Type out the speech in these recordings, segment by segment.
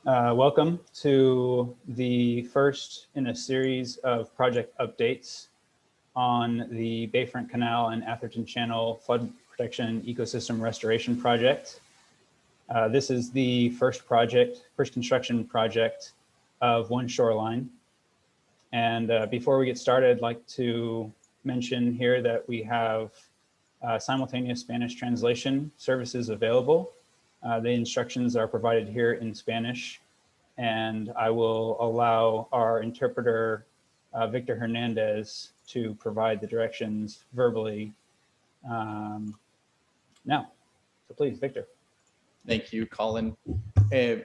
Welcome to the first in a series of project updates on the Bayfront Canal and Atherton Channel Flood Protection Ecosystem Restoration Project. This is the first construction project of one shoreline. And before we get started, I'd like to mention here that we have simultaneous Spanish translation services available. The instructions are provided here in Spanish, and I will allow our interpreter, Victor Hernandez, to provide the directions verbally now. So please, Victor. Thank you, Colin.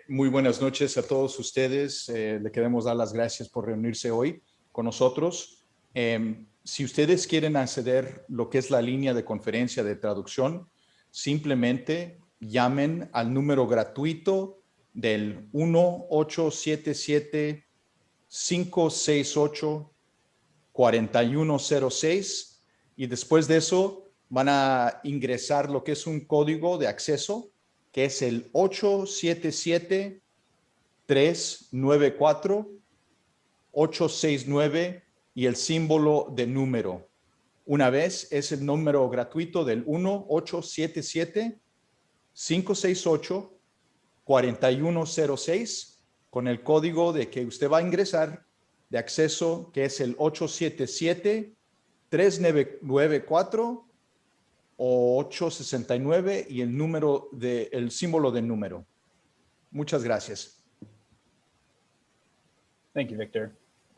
Muy buenas noches a todos ustedes. Le queremos dar las gracias por reunirse hoy con nosotros. Si ustedes quieren acceder lo que es la línea de conferencia de traducción, simplemente llamen al número gratuito del 1-877-568-4106 y después de eso van a ingresar lo que es un código de acceso que es el 877-394-869 y el símbolo de número. Una vez es el número gratuito del 1-877-568-4106 con el código de que usted va a ingresar de acceso que es el 877-394 o 869 y el símbolo de número. Muchas gracias. Thank you, Victor.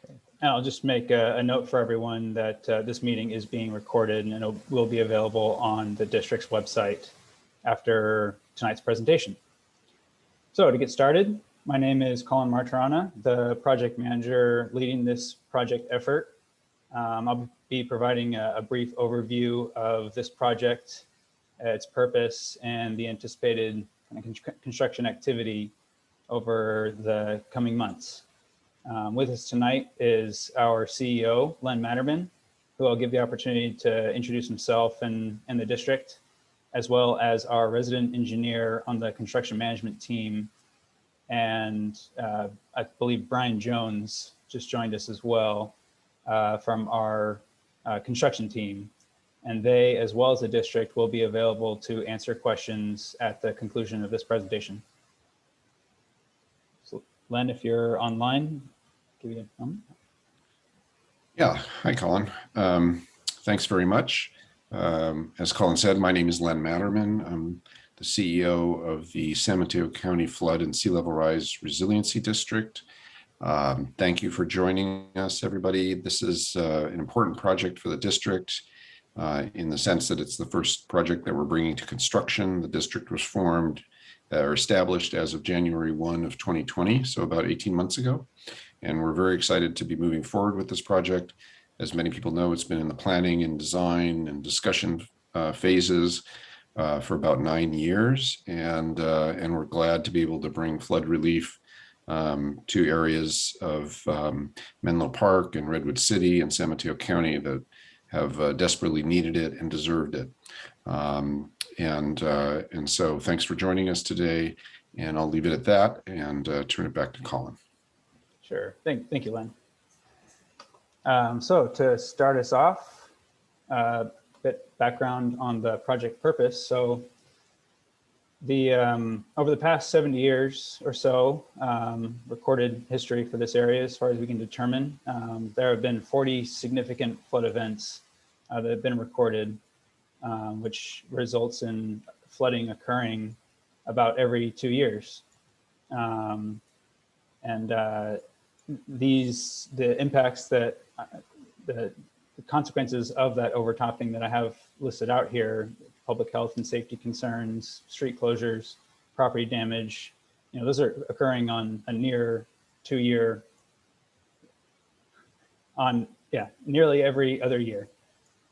Okay. And I'll just make a note for everyone that this meeting is being recorded and it will be available on the district's website after tonight's presentation. So to get started, my name is Colin Martirana, the project manager leading this project effort. I'll be providing a brief overview of this project, its purpose, and the anticipated construction activity over the coming months. With us tonight is our CEO, Len Matterman, who I'll give the opportunity to introduce himself and the district, as well as our resident engineer on the construction management team. And I believe Brian Jones just joined us as well from our construction team. And they, as well as the district, will be available to answer questions at the conclusion of this presentation. So Len, if you're online, give you a moment. Yeah, hi, Colin. Thanks very much. As Colin said, my name is Len Matterman. I'm the CEO of the San Mateo County Flood and Sea Level Rise Resiliency District. Thank you for joining us, everybody. This is an important project for the district in the sense that it's the first project that we're bringing to construction. The district was formed or established as of January 1 of 2020, so about 18 months ago. And we're very excited to be moving forward with this project. As many people know, it's been in the planning and design and discussion phases for about 9 years. And we're glad to be able to bring flood relief to areas of Menlo Park and Redwood City and San Mateo County that have desperately needed it and deserved it. And so thanks for joining us today, and I'll leave it at that and turn it back to Colin. Sure, thank you, Len. So to start us off, a bit background on the project purpose. So over the past 70 years or so, recorded history for this area, as far as we can determine, there have been 40 significant flood events that have been recorded, which results in flooding occurring about every 2 years. The impacts that, the consequences of that overtopping that I have listed out here, public health and safety concerns, street closures, property damage, those are occurring on a near 2 year, nearly every other year.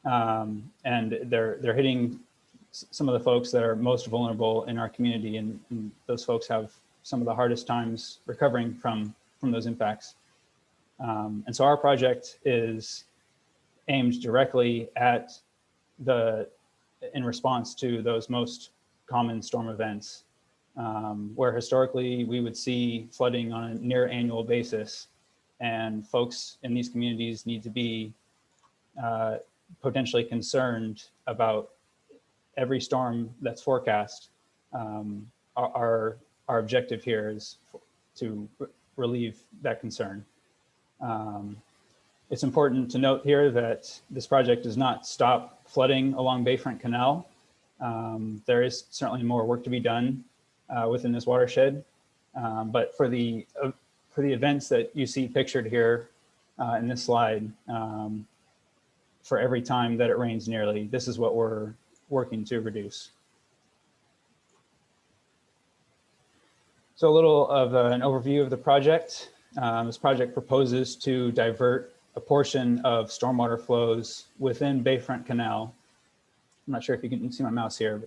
And they're hitting some of the folks that are most vulnerable in our community, and those folks have some of the hardest times recovering from those impacts. And so our project is aimed directly at in response to those most common storm events. where historically we would see flooding on a near annual basis, and folks in these communities need to be potentially concerned about every storm that's forecast. Our objective here is to relieve that concern. It's important to note here that this project does not stop flooding along Bayfront Canal. There is certainly more work to be done within this watershed, but for the events that you see pictured here in this slide, for every time that it rains nearly, this is what we're working to reduce. So a little of an overview of the project. This project proposes to divert a portion of stormwater flows within Bayfront Canal. I'm not sure if you can see my mouse here,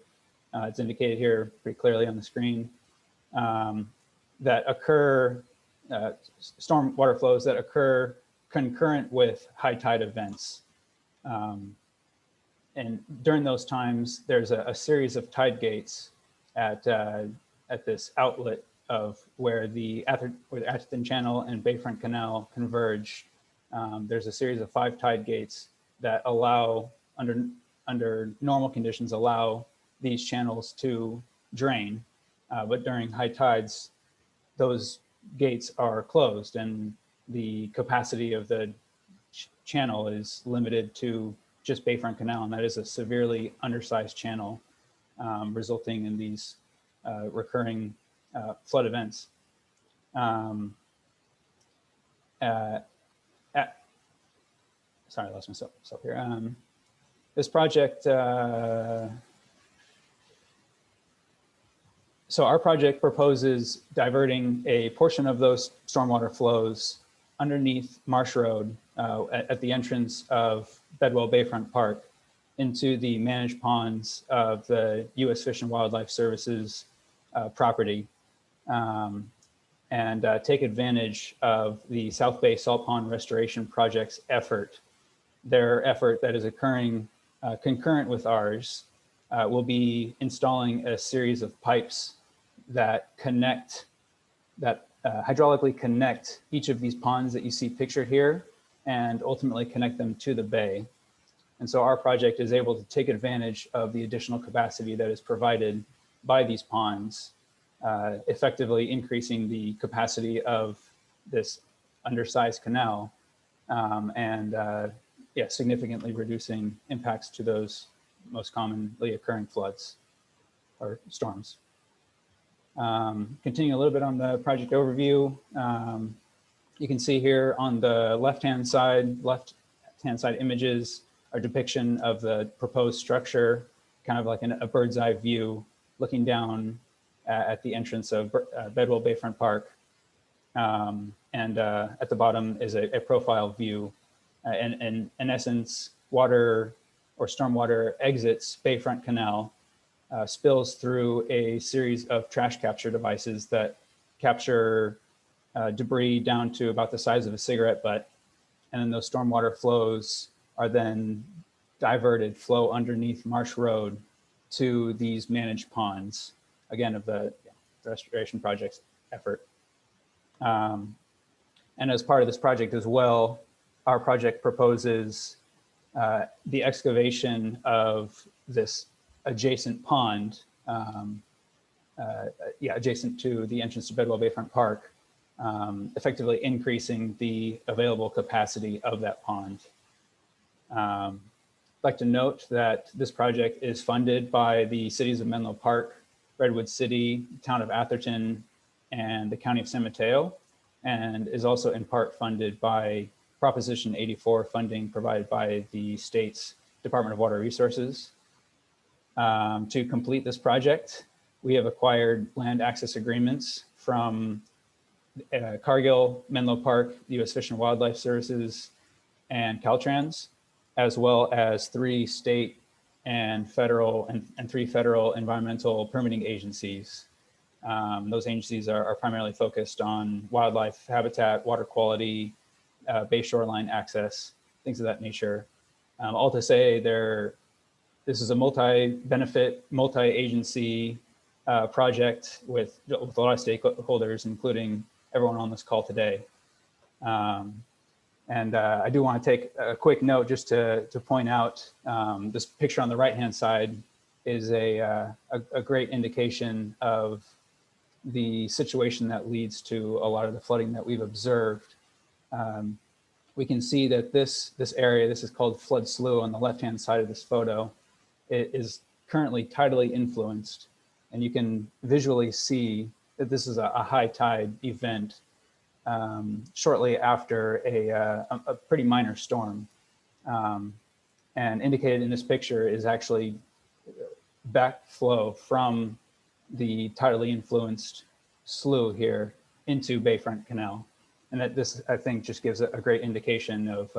but it's indicated here pretty clearly on the screen, that occur, stormwater flows that occur concurrent with high tide events. And during those times, there's a series of tide gates at this outlet of where the Atherton Channel and Bayfront Canal converge. There's a series of 5 tide gates that allow, under normal conditions, allow these channels to drain. But during high tides, those gates are closed and the capacity of the channel is limited to just Bayfront Canal, and that is a severely undersized channel, resulting in these recurring flood events. Sorry, I lost myself here. This project, so our project proposes diverting a portion of those stormwater flows underneath Marsh Road at the entrance of Bedwell Bayfront Park into the managed ponds of the U.S. Fish and Wildlife Services property, and take advantage of the South Bay Salt Pond Restoration Project's effort. Their effort that is occurring concurrent with ours will be installing a series of pipes that connect, that hydraulically connect each of these ponds that you see pictured here and ultimately connect them to the bay. And so our project is able to take advantage of the additional capacity that is provided by these ponds, effectively increasing the capacity of this undersized canal, and significantly reducing impacts to those most commonly occurring floods or storms. Continuing a little bit on the project overview, you can see here on the left-hand side images are depiction of the proposed structure, kind of like a bird's eye view looking down at the entrance of Bedwell Bayfront Park. And at the bottom is a profile view. And in essence, water or stormwater exits Bayfront Canal, spills through a series of trash capture devices that capture debris down to about the size of a cigarette butt. And then those stormwater flows are then diverted, flow underneath Marsh Road to these managed ponds, again, of the restoration project's effort. And as part of this project as well, our project proposes the excavation of this adjacent pond, adjacent to the entrance to Bedwell Bayfront Park, effectively increasing the available capacity of that pond. I'd like to note that this project is funded by the cities of Menlo Park, Redwood City, town of Atherton, and the county of San Mateo, and is also in part funded by Proposition 84 funding provided by the state's Department of Water Resources. To complete this project, we have acquired land access agreements from Cargill, Menlo Park, U.S. Fish and Wildlife Services, and Caltrans, as well as 3 state and federal and 3 federal environmental permitting agencies. Those agencies are primarily focused on wildlife habitat, water quality, bay shoreline access, things of that nature. All to say, this is a multi-benefit, multi-agency project with a lot of stakeholders, including everyone on this call today. And I do want to take a quick note just to point out this picture on the right-hand side is a great indication of the situation that leads to a lot of the flooding that we've observed. We can see that this area, this is called Flood Slough on the left-hand side of this photo, it is currently tidally influenced. And you can visually see that this is a high tide event shortly after a pretty minor storm. And indicated in this picture is actually backflow from the tidally influenced slough here into Bayfront Canal. And that this, I think, just gives a great indication of,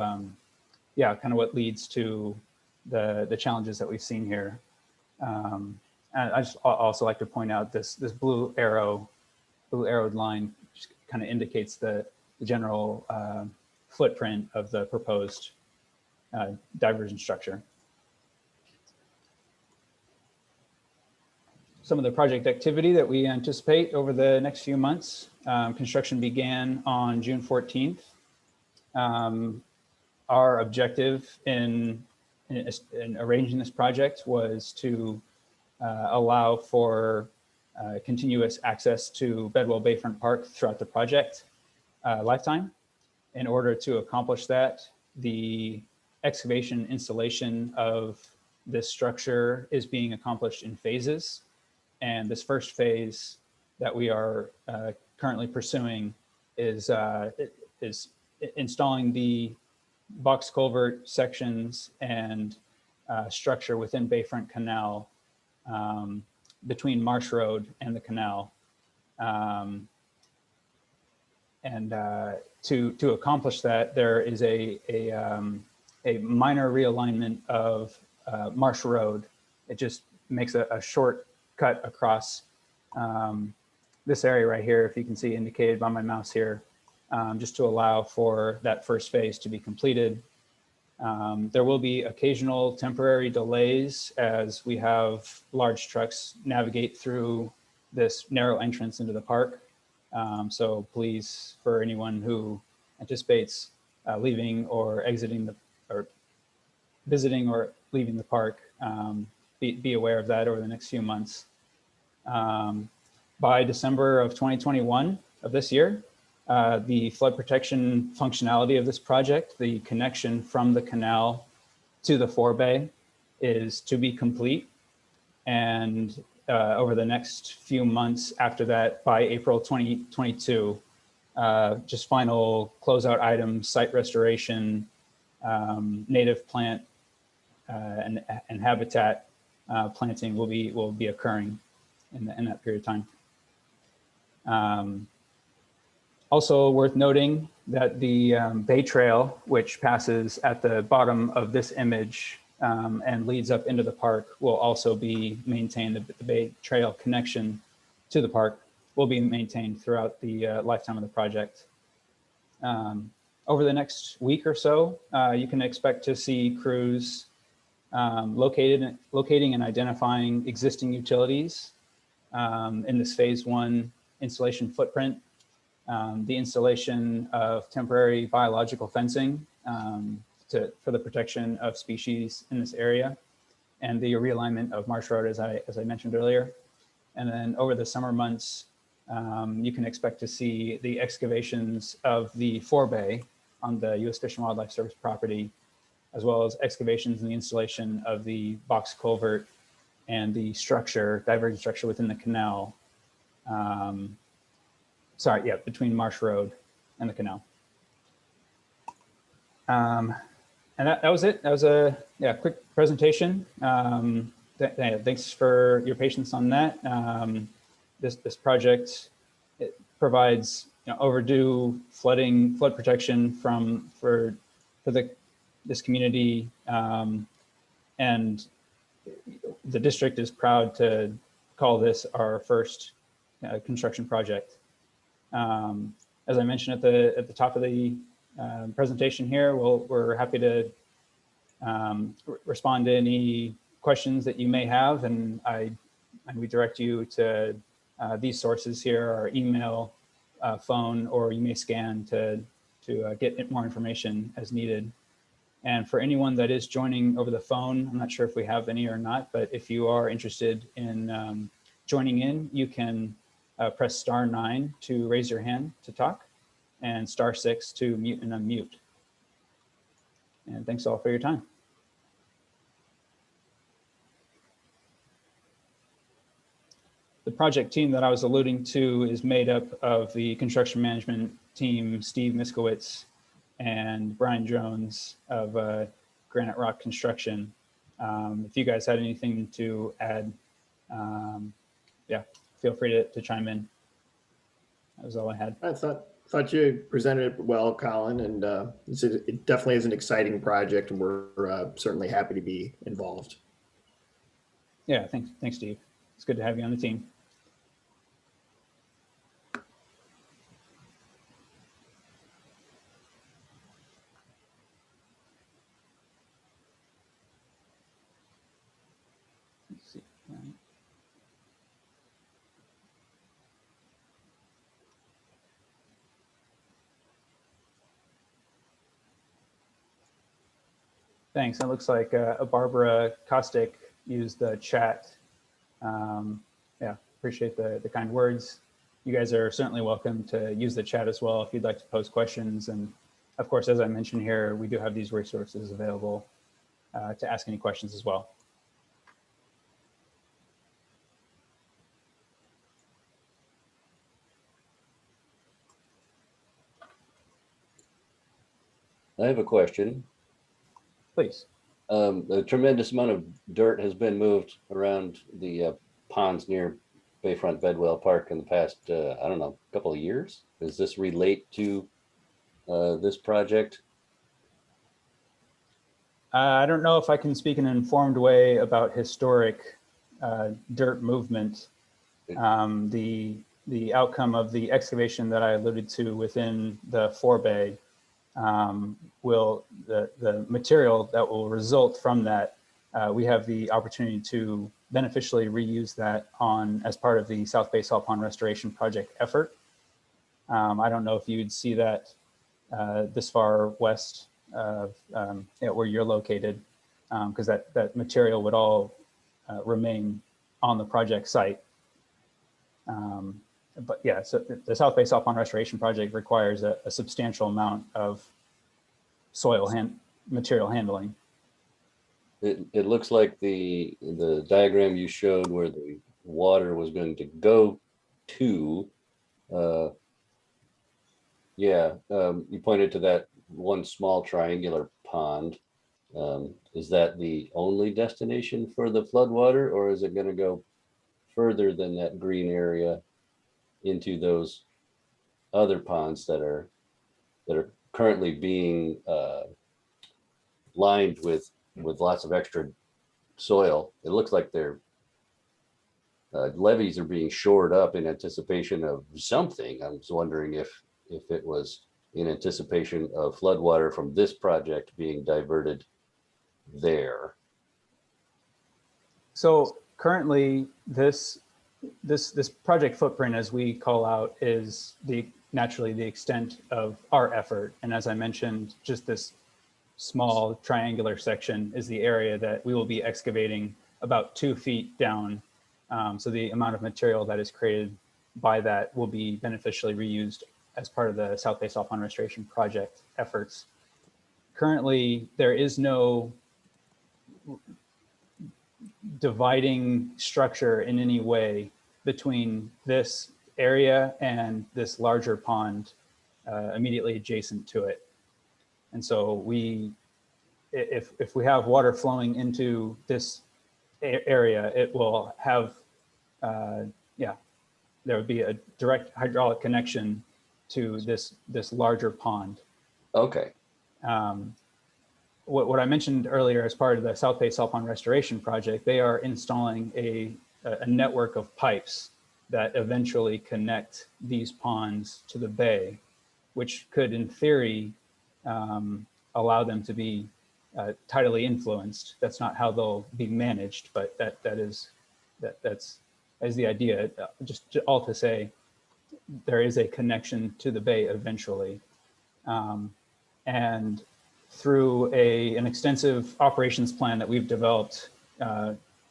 yeah, kind of what leads to the challenges that we've seen here. And I just also like to point out this blue arrowed line just kind of indicates the general footprint of the proposed diversion structure. Some of the project activity that we anticipate over the next few months. Construction began on June 14th. Our objective in arranging this project was to allow for continuous access to Bedwell Bayfront Park throughout the project lifetime. In order to accomplish that, the excavation installation of this structure is being accomplished in phases. And this first phase that we are currently pursuing is installing the box culvert sections and structure within Bayfront Canal between Marsh Road and the canal. To accomplish that, there is a minor realignment of Marsh Road. It just makes a short cut across this area right here, if you can see indicated by my mouse here, just to allow for that first phase to be completed. There will be occasional temporary delays as we have large trucks navigate through this narrow entrance into the park. So please, for anyone who anticipates leaving or exiting or visiting or leaving the park, be aware of that over the next few months. By December of 2021 of this year, the flood protection functionality of this project, the connection from the canal to the forebay, is to be complete. And over the next few months after that, by April 2022, just final closeout items, site restoration, native plant and habitat planting will be occurring in that period of time. Also worth noting that the Bay Trail, which passes at the bottom of this image and leads up into the park, will also be maintained. The Bay Trail connection to the park will be maintained throughout the lifetime of the project. Over the next week or so, you can expect to see crews locating and identifying existing utilities in this phase one installation footprint, the installation of temporary biological fencing for the protection of species in this area, and the realignment of Marsh Road, as I mentioned earlier. And then over the summer months, you can expect to see the excavations of the forebay on the U.S. Fish and Wildlife Service property, as well as excavations and the installation of the box culvert and the structure, diversion structure within the canal. Between Marsh Road and the canal. And that was it. That was a quick presentation. Thanks for your patience on that. This project, it provides overdue flood protection for this community, and the district is proud to call this our first construction project. As I mentioned at the top of the presentation here, we're happy to respond to any questions that you may have, and I And we direct you to these sources here, our email, phone, or you may scan to get more information as needed. And for anyone that is joining over the phone, I'm not sure if we have any or not, but if you are interested in joining in, you can press *9 to raise your hand to talk and *6 to mute and unmute. And thanks all for your time. The project team that I was alluding to is made up of the construction management team, Steve Miskowitz and Brian Jones of Granite Rock Construction. If you guys had anything to add, yeah, feel free to chime in. That was all I had. I thought you presented it well, Colin, and it definitely is an exciting project, and we're certainly happy to be involved. Yeah, thanks, Steve. It's good to have you on the team. Let's see. Thanks. It looks like Barbara Kostick used the chat. Yeah, appreciate the kind words. You guys are certainly welcome to use the chat as well if you'd like to pose questions. And of course, as I mentioned here, we do have these resources available to ask any questions as well. I have a question. Please. A tremendous amount of dirt has been moved around the ponds near Bayfront Bedwell Park in the past, I don't know, couple of years. Does this relate to this project? I don't know if I can speak in an informed way about historic dirt movement. The outcome of the excavation that I alluded to within the forebay the material that will result from that, we have the opportunity to beneficially reuse that as part of the South Bay Salt Pond Restoration Project effort. I don't know if you'd see that this far west of where you're located, because that material would all remain on the project site. But yeah, so the South Bay Salt Pond Restoration Project requires a substantial amount of soil material handling. It looks like the diagram you showed where the water was going to go to, you pointed to that one small triangular pond. Is that the only destination for the floodwater, or is it going to go further than that green area into those other ponds that are currently being lined with lots of extra soil? It looks like their levees are being shored up in anticipation of something. I was wondering if it was in anticipation of floodwater from this project being diverted there. So currently, this project footprint, as we call out, is naturally the extent of our effort. And as I mentioned, just this small triangular section is the area that we will be excavating about 2 feet down. So the amount of material that is created by that will be beneficially reused as part of the South Bay Salt Pond Restoration Project efforts. Currently, there is no dividing structure in any way between this area and this larger pond immediately adjacent to it. And so if we have water flowing into this area, it will have, there would be a direct hydraulic connection to this larger pond. Okay. What I mentioned earlier as part of the South Bay Salt Pond Restoration Project, they are installing a network of pipes that eventually connect these ponds to the bay, which could, in theory, allow them to be tidally influenced. That's not how they'll be managed, but that's is the idea. Just all to say, there is a connection to the bay eventually. And through an extensive operations plan that we've developed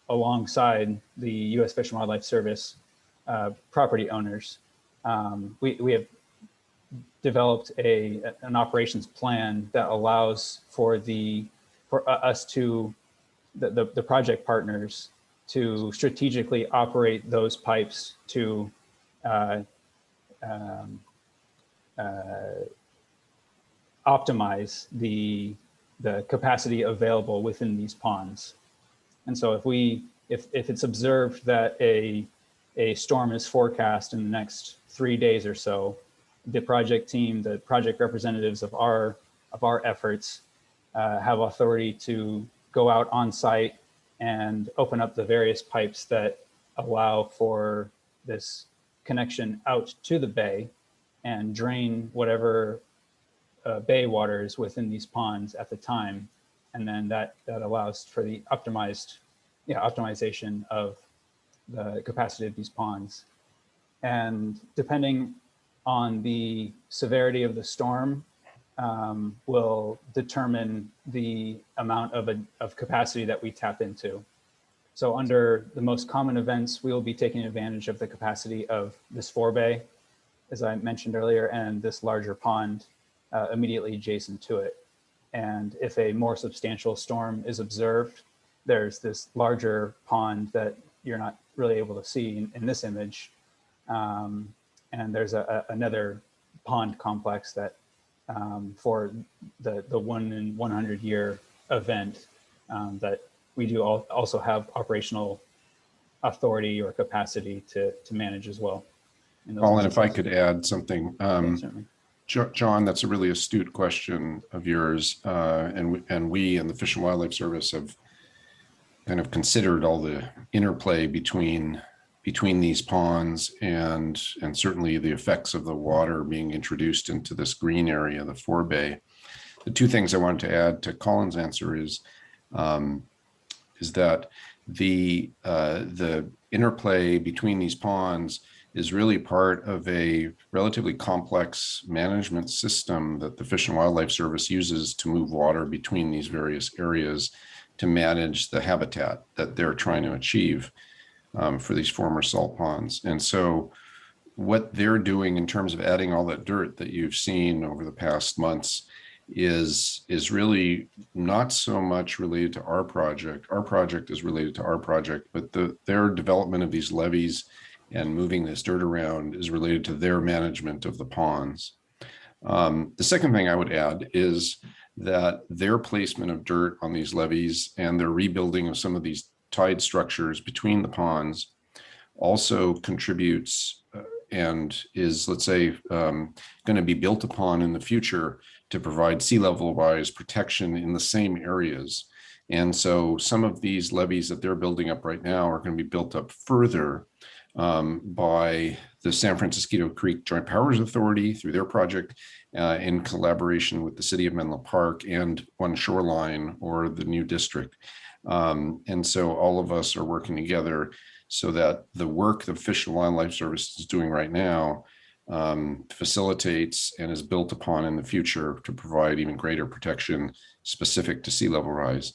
alongside the U.S. Fish and Wildlife Service property owners, we have developed an operations plan that allows for us to, the project partners, to strategically operate those pipes to optimize the capacity available within these ponds. And so if it's observed that a storm is forecast in the next 3 days or so, the project team, the project representatives of our efforts have authority to go out on site and open up the various pipes that allow for this connection out to the bay and drain whatever bay waters within these ponds at the time. And then that allows for the optimization of the capacity of these ponds. And depending on the severity of the storm, will determine the amount of capacity that we tap into. So under the most common events, we will be taking advantage of the capacity of this forebay, as I mentioned earlier, and this larger pond immediately adjacent to it. And if a more substantial storm is observed, there's this larger pond that you're not really able to see in this image. And there's another pond complex that for the 1 in 100 year event that we do also have operational authority or capacity to manage as well. Colin, if I could add something. Yeah, certainly. John, that's a really astute question of yours. And we and the Fish and Wildlife Service have kind of considered all the interplay between these ponds and certainly the effects of the water being introduced into this green area, the forebay. The two things I wanted to add to Colin's answer is that the interplay between these ponds is really part of a relatively complex management system that the Fish and Wildlife Service uses to move water between these various areas to manage the habitat that they're trying to achieve for these former salt ponds. And so what they're doing in terms of adding all that dirt that you've seen over the past months is really not so much related to our project. Our project is related to our project, but their development of these levees and moving this dirt around is related to their management of the ponds. The second thing I would add is that their placement of dirt on these levees and their rebuilding of some of these tide structures between the ponds also contributes and is, let's say, going to be built upon in the future to provide sea level rise protection in the same areas. And so some of these levees that they're building up right now are going to be built up further by the San Francisco Creek Joint Powers Authority through their project in collaboration with the City of Menlo Park and One Shoreline or the new district. And so all of us are working together so that the work the Fish and Wildlife Service is doing right now facilitates and is built upon in the future to provide even greater protection specific to sea level rise.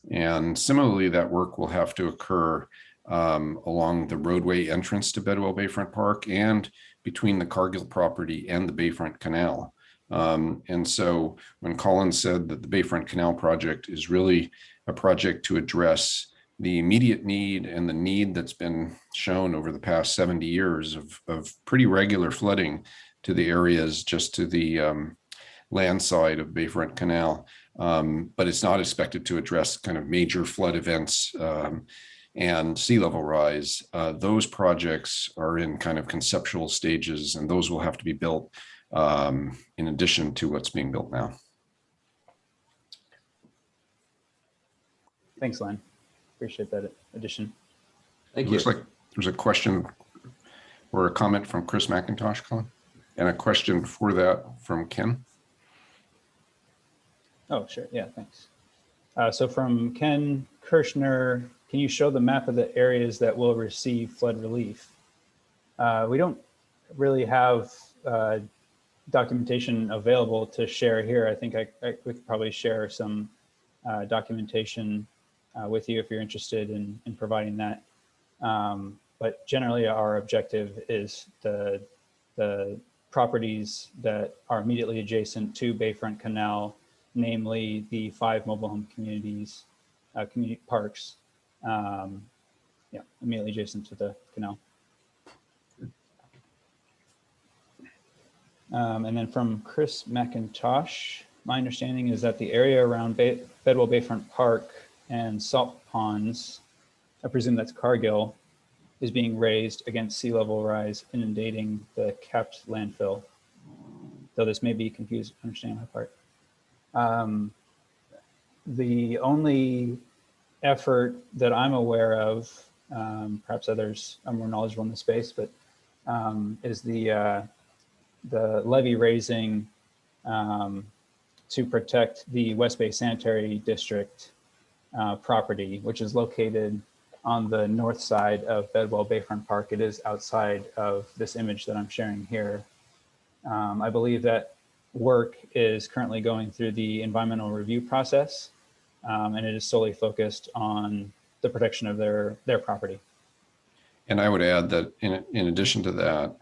And similarly, that work will have to occur along the roadway entrance to Bedwell Bayfront Park and between the Cargill property and the Bayfront Canal. And so when Colin said that the Bayfront Canal project is really a project to address the immediate need and the need that's been shown over the past 70 years of pretty regular flooding to the areas just to the land side of Bayfront Canal. But it's not expected to address kind of major flood events and sea level rise. Those projects are in kind of conceptual stages, and those will have to be built in addition to what's being built now. Thanks, Len. Appreciate that addition. Thank It you. looks like there's a question or a comment from Chris McIntosh, Colin, and a question for that from Ken. Oh, sure. Yeah, thanks. So from Ken Kirshner, can you show the map of the areas that will receive flood relief? We don't really have documentation available to share here. I think we could probably share some documentation with you if you're interested in providing that. But generally our objective is the properties that are immediately adjacent to Bayfront Canal, namely the 5 mobile home communities, community parks, yeah, immediately adjacent to the canal. And then from Chris McIntosh, my understanding is that the area around Bedwell Bayfront Park and Salt Ponds, I presume that's Cargill, is being raised against sea level rise, inundating the capped landfill. Though this may be confused, understanding my part. The only effort that I'm aware of, perhaps others are more knowledgeable in the space, but is the levee raising to protect the West Bay Sanitary District property, which is located on the north side of Bedwell Bayfront Park. It is outside of this image that I'm sharing here. I believe that work is currently going through the environmental review process, and it is solely focused on the protection of their property. And I would add that in addition to that,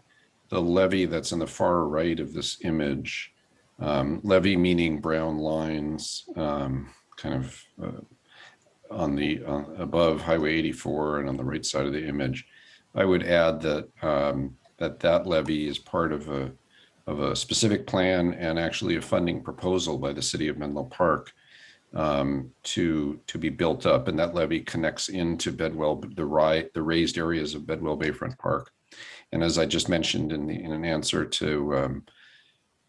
the levee that's in the far right of this image, levee meaning brown lines, kind of on the above Highway 84 and on the right side of the image. I would add that that levee is part of a specific plan and actually a funding proposal by the city of Menlo Park to be built up, and that levee connects into Bedwell, the raised areas of Bedwell Bayfront Park. And as I just mentioned in an answer to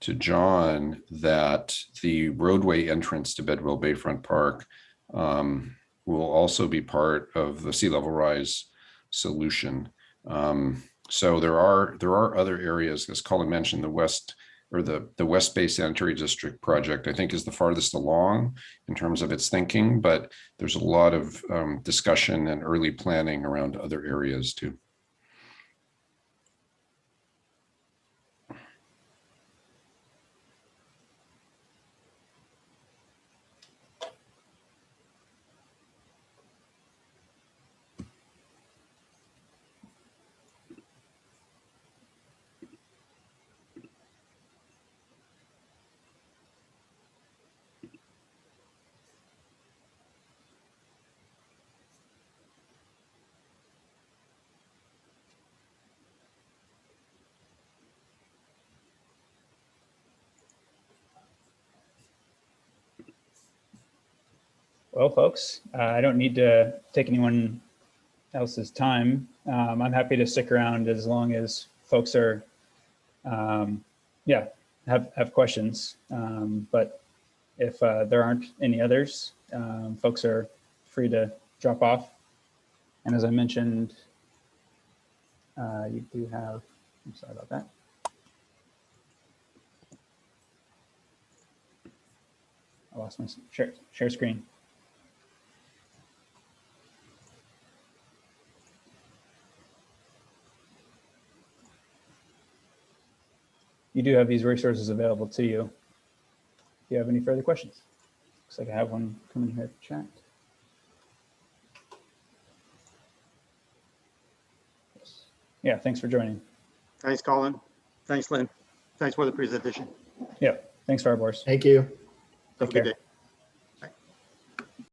John, that the roadway entrance to Bedwell Bayfront Park will also be part of the sea level rise solution. So there are other areas, as Colin mentioned, the West Bay Sanitary District project, I think, is the farthest along in terms of its thinking, but there's a lot of discussion and early planning around other areas too. Well, folks, I don't need to take anyone else's time. I'm happy to stick around as long as folks are, yeah, have questions. But if there aren't any others, folks are free to drop off. And as I mentioned, you do have, I'm sorry about that. I lost my share screen. You do have these resources available to you. If you have any further questions. Looks like I have one coming here to chat. Yeah, thanks for joining. Thanks, Colin. Thanks, Lynn. Thanks for the presentation. Yeah, thanks, Fireborns. Thank you. Have a good day.